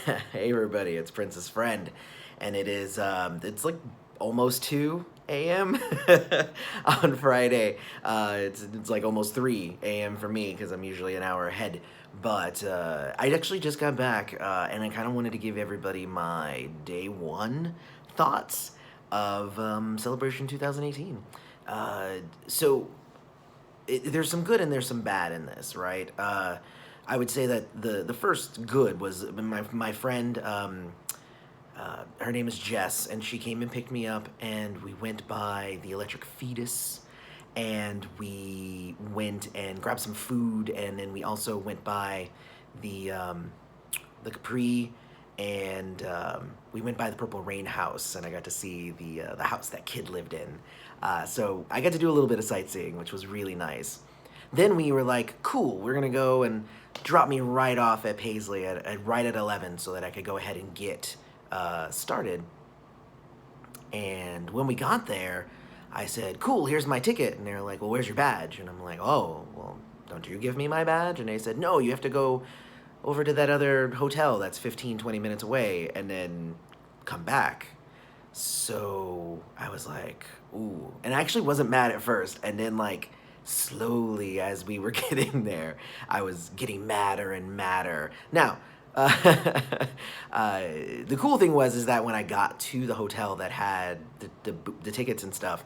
Hey everybody, it's Prince's friend, and it's like almost 2 a.m. on Friday. It's like almost 3 a.m. for me because I'm usually an hour ahead. But I actually just got back, and I kind of wanted to give everybody my day one thoughts of Celebration 2018. Uh, so there's some good and there's some bad in this, right? I would say that the first good was my friend. Her name is Jess, and she came and picked me up, and we went by the Electric Fetus, and we went and grabbed some food, and then we also went by the the Capri, and we went by the Purple Rain house, and I got to see the house that kid lived in. So I got to do a little bit of sightseeing, which was really nice. Then we were like, cool, we're gonna go and drop me right off at Paisley right at 11 so that I could go ahead and get started. And when we got there, I said, cool, here's my ticket. And they're like, well, where's your badge? And I'm like, oh, well, don't you give me my badge? And they said, no, you have to go over to that other hotel that's 15, 20 minutes away and then come back. So I was like, ooh. And I actually wasn't mad at first. And then, like, slowly as we were getting there, I was getting madder and madder. Now, the cool thing was is that when I got to the hotel that had the tickets and stuff,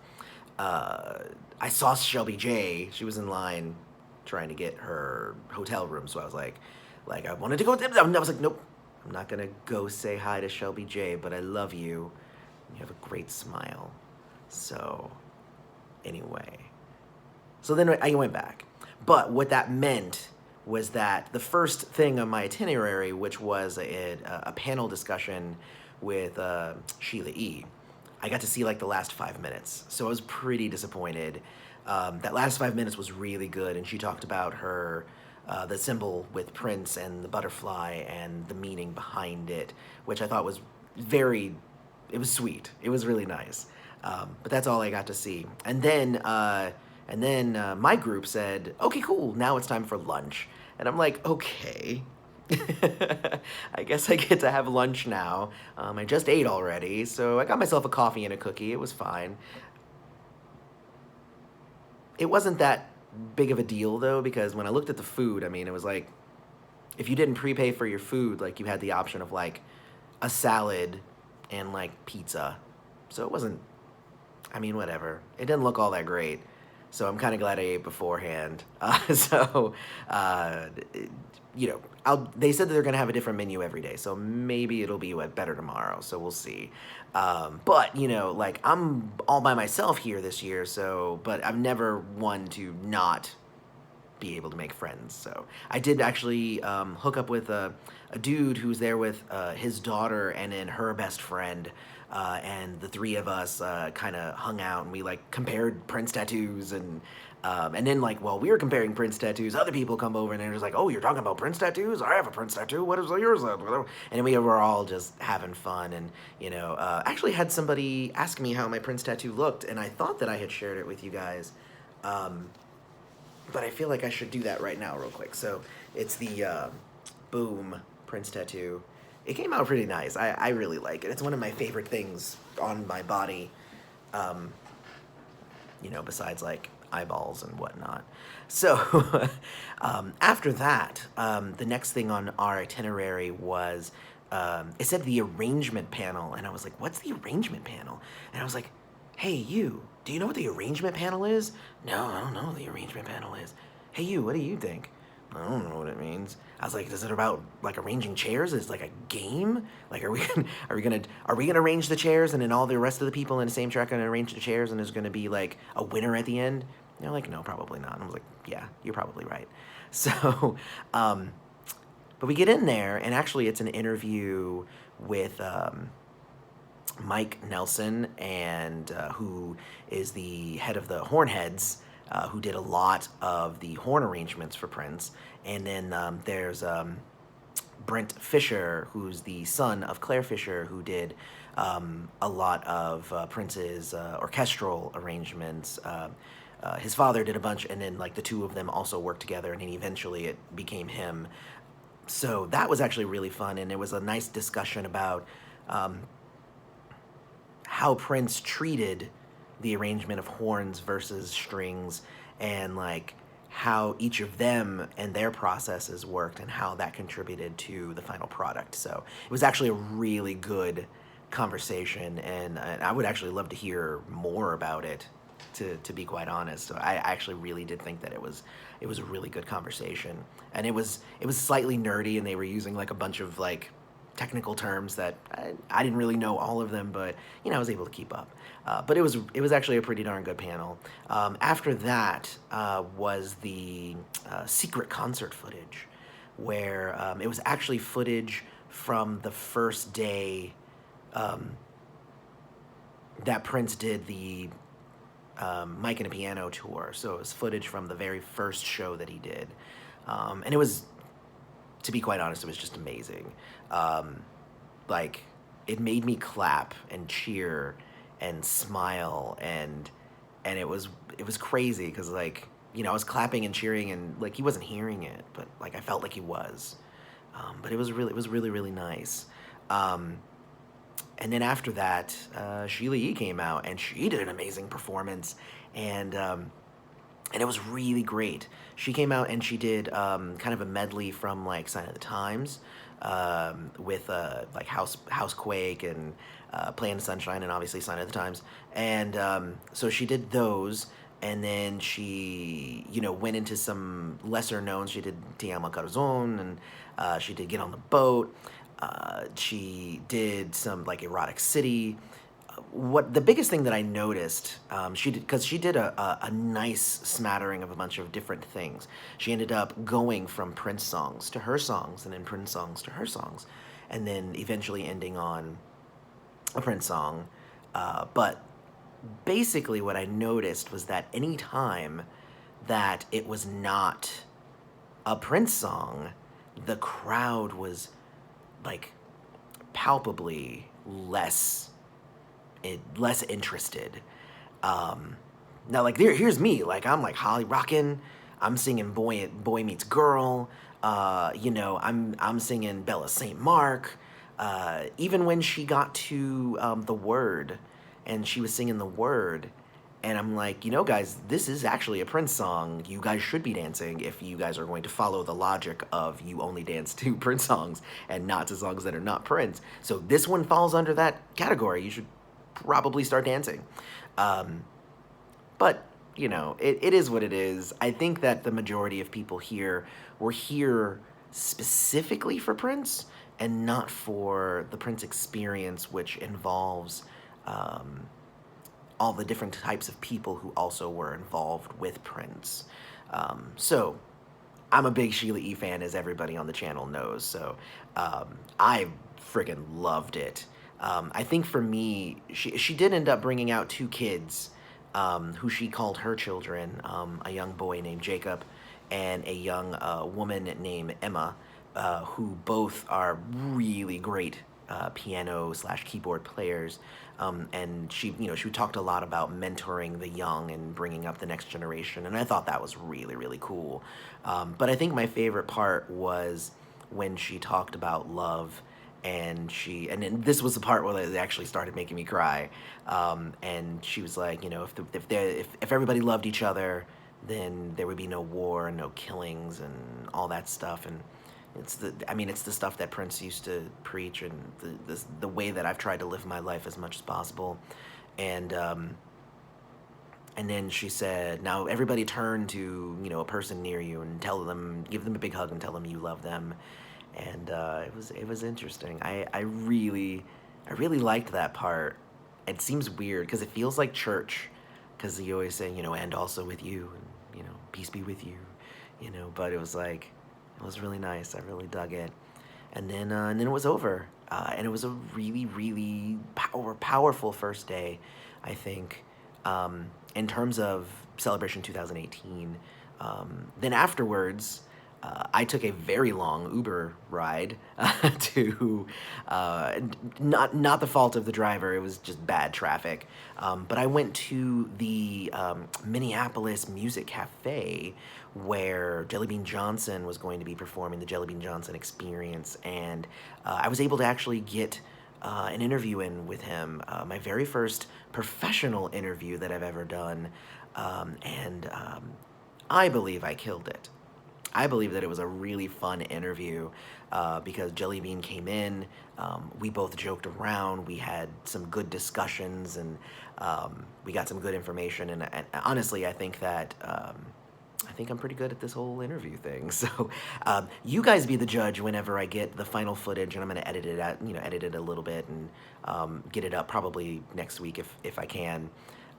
I saw Shelby J. She was in line trying to get her hotel room. So I was like I wanted to go. I was like, nope, I'm not gonna go say hi to Shelby J. But I love you. You have a great smile. So anyway, so then I went back. But what that meant was that the first thing on my itinerary, which was a panel discussion with Sheila E, I got to see like the last 5 minutes. So I was pretty disappointed. That last 5 minutes was really good, and she talked about her the symbol with Prince and the butterfly and the meaning behind it, which I thought was it was sweet. It was really nice. But that's all I got to see. And then my group said, okay, cool, now it's time for lunch. And I'm like, okay, I guess I get to have lunch now. I just ate already, so I got myself a coffee and a cookie. It was fine. It wasn't that big of a deal, though, because when I looked at the food, I mean, it was like, if you didn't prepay for your food, like, you had the option of, like, a salad and, like, pizza. So it wasn't, I mean, whatever. It didn't look all that great. So I'm kind of glad I ate beforehand. They said that they're going to have a different menu every day. So maybe it'll be better tomorrow. So we'll see. But, like, I'm all by myself here this year. But I've never one to not be able to make friends. So I did actually hook up with a dude who's there with his daughter and then her best friend. And the three of us kind of hung out, and we like compared Prince tattoos, and then like while we were comparing Prince tattoos, other people come over and they're just like, "Oh, you're talking about Prince tattoos? I have a Prince tattoo. What is yours?" And we were all just having fun, and actually had somebody ask me how my Prince tattoo looked, and I thought that I had shared it with you guys, but I feel like I should do that right now, real quick. So it's the Boom Prince tattoo. It came out pretty nice. I really like it. It's one of my favorite things on my body, besides like eyeballs and whatnot. So after that, the next thing on our itinerary was, it said the arrangement panel. And I was like, what's the arrangement panel? And I was like, hey, you, do you know what the arrangement panel is? No, I don't know what the arrangement panel is. Hey, you, what do you think? I don't know what it means. I was like, is it about like arranging chairs? Is it like a game? Like, are we gonna arrange the chairs, and then all the rest of the people in the same track are gonna arrange the chairs, and there's gonna be like a winner at the end? And they're like, no, probably not. And I was like, yeah, you're probably right. So, but we get in there, and actually, it's an interview with Mike Nelson, and who is the head of the Hornheads. Who did a lot of the horn arrangements for Prince. And then there's Brent Fisher, who's the son of Claire Fisher, who did a lot of Prince's orchestral arrangements. His father did a bunch, and then like the two of them also worked together, and then eventually it became him. So that was actually really fun, and it was a nice discussion about um, how Prince treated the arrangement of horns versus strings, and like how each of them and their processes worked and how that contributed to the final product. So it was actually a really good conversation, and I would actually love to hear more about it. To be quite honest, so I actually really did think that it was a really good conversation, and it was slightly nerdy, and they were using like a bunch of like technical terms that I didn't really know all of them, but I was able to keep up. But it was actually a pretty darn good panel. After that was the secret concert footage, where it was actually footage from the first day um, that Prince did the Mike and a Piano tour. So it was footage from the very first show that he did, and it was, to be quite honest, it was just amazing. Um, like, it made me clap and cheer and smile, and it was crazy because like I was clapping and cheering, and like he wasn't hearing it, but like I felt like he was. But it was really really nice. Um, and then after that, Sheila E came out, and she did an amazing performance, and it was really great. She came out and she did kind of a medley from like Sign of the Times, with like Housequake and Play in the Sunshine, and obviously Sign of the Times. And so she did those, and then she went into some lesser knowns. She did Ti Amo Corazon, and she did Get on the Boat. She did some like Erotic City. What the biggest thing that I noticed, she did, because she did a nice smattering of a bunch of different things. She ended up going from Prince songs to her songs, and then Prince songs to her songs, and then eventually ending on a Prince song. But basically, what I noticed was that any time that it was not a Prince song, the crowd was like palpably less interested. Now, like here's me, like I'm like Holly rockin', I'm singing Boy Meets Girl, I'm singing Bella St. Mark. Even when she got to the word, and she was singing the word, and I'm like, guys, this is actually a Prince song. You guys should be dancing if you guys are going to follow the logic of you only dance to Prince songs and not to songs that are not Prince. So this one falls under that category. You should probably start dancing. But, it is what it is. I think that the majority of people here were here specifically for Prince and not for the Prince experience, which involves all the different types of people who also were involved with Prince. So I'm a big Sheila E fan, as everybody on the channel knows. So I friggin' loved it. I think for me, she did end up bringing out two kids, who she called her children, a young boy named Jacob and a young woman named Emma, who both are really great piano/keyboard players. And she talked a lot about mentoring the young and bringing up the next generation, and I thought that was really, really cool. But I think my favorite part was when she talked about love, and then this was the part where it actually started making me cry. And she was like, if everybody loved each other, then there would be no war and no killings and all that stuff. And it's the stuff that Prince used to preach, and the way that I've tried to live my life as much as possible. And then she said, now everybody turn to a person near you and give them a big hug and tell them you love them. And it was interesting. I really liked that part. It seems weird because it feels like church, because you always say, and also with you, and peace be with you, But it was like, it was really nice. I really dug it. And then it was over, and it was a really really powerful first day, I think, in terms of Celebration 2018. Then afterwards, I took a very long Uber ride to not the fault of the driver. It was just bad traffic. But I went to the Minneapolis Music Cafe where Jellybean Johnson was going to be performing the Jellybean Johnson Experience, and I was able to actually get an interview in with him, my very first professional interview that I've ever done, and I believe I killed it. I believe that it was a really fun interview because Jellybean came in, we both joked around, we had some good discussions, and we got some good information, and honestly, I think that I think I'm pretty good at this whole interview thing. So you guys be the judge whenever I get the final footage, and I'm going to edit it out, edit it a little bit and get it up probably next week if I can.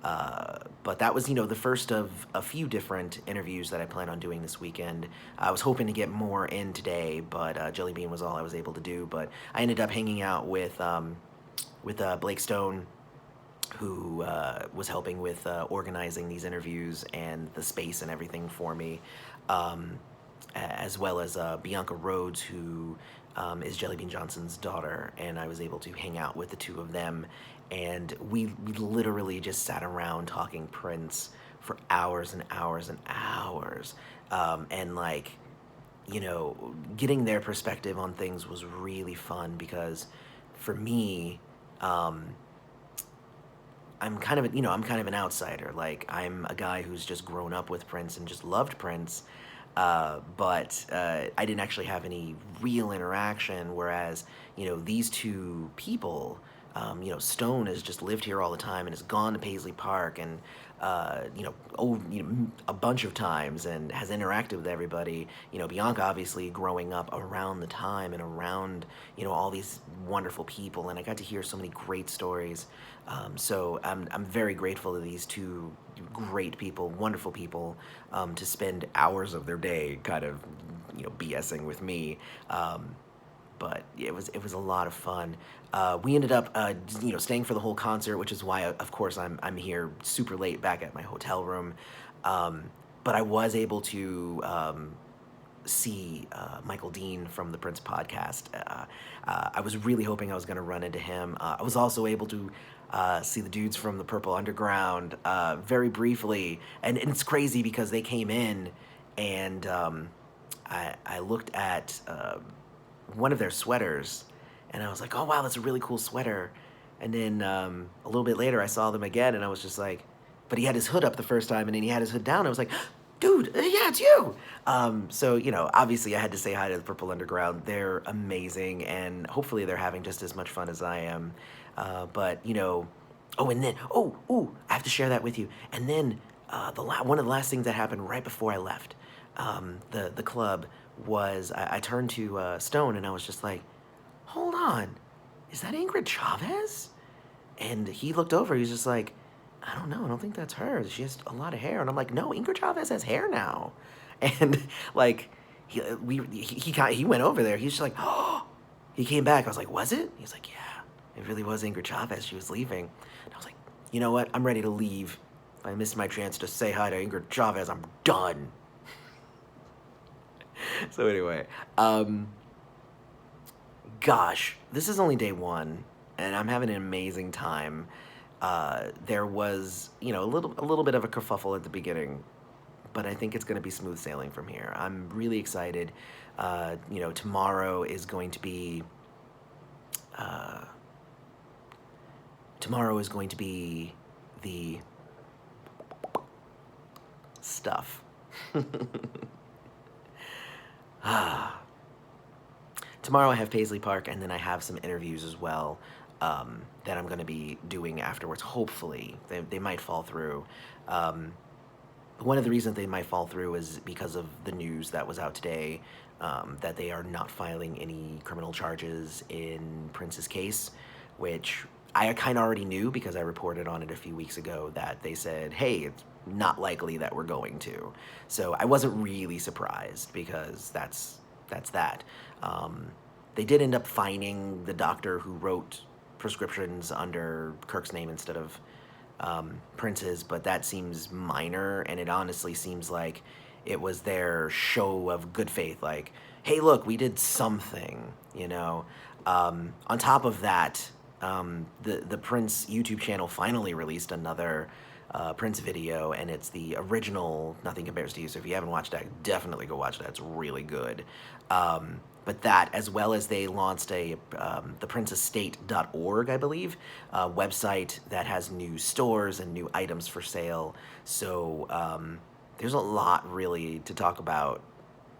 But that was, the first of a few different interviews that I plan on doing this weekend. I was hoping to get more in today, but Jellybean was all I was able to do. But I ended up hanging out with Blake Stone, who was helping with organizing these interviews and the space and everything for me, as well as Bianca Rhodes, who is Jellybean Johnson's daughter, and I was able to hang out with the two of them, and we literally just sat around talking Prince for hours and hours and hours, and getting their perspective on things was really fun because for me, I'm kind of an outsider. Like, I'm a guy who's just grown up with Prince and just loved Prince, but I didn't actually have any real interaction, whereas, these two people, Stone has just lived here all the time and has gone to Paisley Park and, a bunch of times and has interacted with everybody. Bianca obviously growing up around the time and around, all these wonderful people, and I got to hear so many great stories. So I'm very grateful to these two great people, wonderful people, to spend hours of their day kind of, BSing with me. But it was a lot of fun. We ended up, staying for the whole concert, which is why, of course, I'm here super late back at my hotel room. But I was able to see Michael Dean from the Prince podcast. I was really hoping I was going to run into him. I was also able to see the dudes from the Purple Underground very briefly, and it's crazy because they came in, and I looked at one of their sweaters, and I was like, oh wow, that's a really cool sweater. And then a little bit later I saw them again, and I was just like, but he had his hood up the first time, and then he had his hood down. I was like, dude, yeah, it's you. So, obviously I had to say hi to the Purple Underground. They're amazing, and hopefully they're having just as much fun as I am. But, oh, and then, I have to share that with you. And then one of the last things that happened right before I left the club was I turned to Stone, and I was just like, hold on, is that Ingrid Chavez? And he looked over, he was just like, I don't know, I don't think that's her. She has a lot of hair. And I'm like, no, Ingrid Chavez has hair now. And like, he went over there. He's just like, oh, he came back. I was like, was it? He's like, yeah, it really was Ingrid Chavez. She was leaving. And I was like, you know what? I'm ready to leave. If I missed my chance to say hi to Ingrid Chavez, I'm done. So anyway, gosh, this is only day one, and I'm having an amazing time. There was, a little bit of a kerfuffle at the beginning, but I think it's going to be smooth sailing from here. I'm really excited. Tomorrow is going to be, the stuff. Tomorrow I have Paisley Park, and then I have some interviews as well that I'm going to be doing afterwards. Hopefully, they might fall through. One of the reasons they might fall through is because of the news that was out today, that they are not filing any criminal charges in Prince's case, which I kind of already knew because I reported on it a few weeks ago that they said, hey, it's not likely that we're going to. So I wasn't really surprised because that's that. They did end up fining the doctor who wrote prescriptions under Kirk's name instead of Prince's, but that seems minor, and it honestly seems like It was their show of good faith, like, hey, look, we did something, you know. On top of that, the Prince YouTube channel finally released another Prince video, and it's the original Nothing Compares to You. So if you haven't watched that, definitely go watch that. It's really good. But that, as well as they launched a theprinceestate.org, I believe, website that has new stores and new items for sale. So there's a lot really to talk about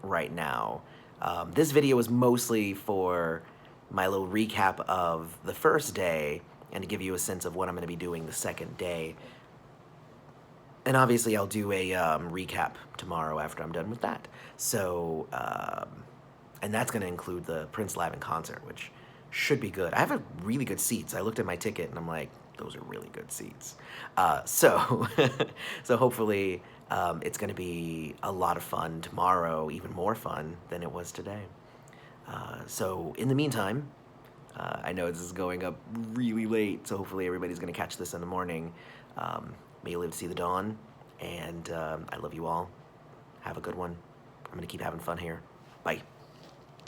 right now. This video was mostly for my little recap of the first day and to give you a sense of what I'm going to be doing the second day. And obviously I'll do a recap tomorrow after I'm done with that. So, and that's going to include the Prince Live in concert, which should be good. I have a really good seats. I looked at my ticket and I'm like, those are really good seats. So hopefully it's going to be a lot of fun tomorrow, even more fun than it was today. So in the meantime, I know this is going up really late, so hopefully everybody's going to catch this in the morning. May you live to see the dawn, and I love you all. Have a good one. I'm going to keep having fun here. Bye.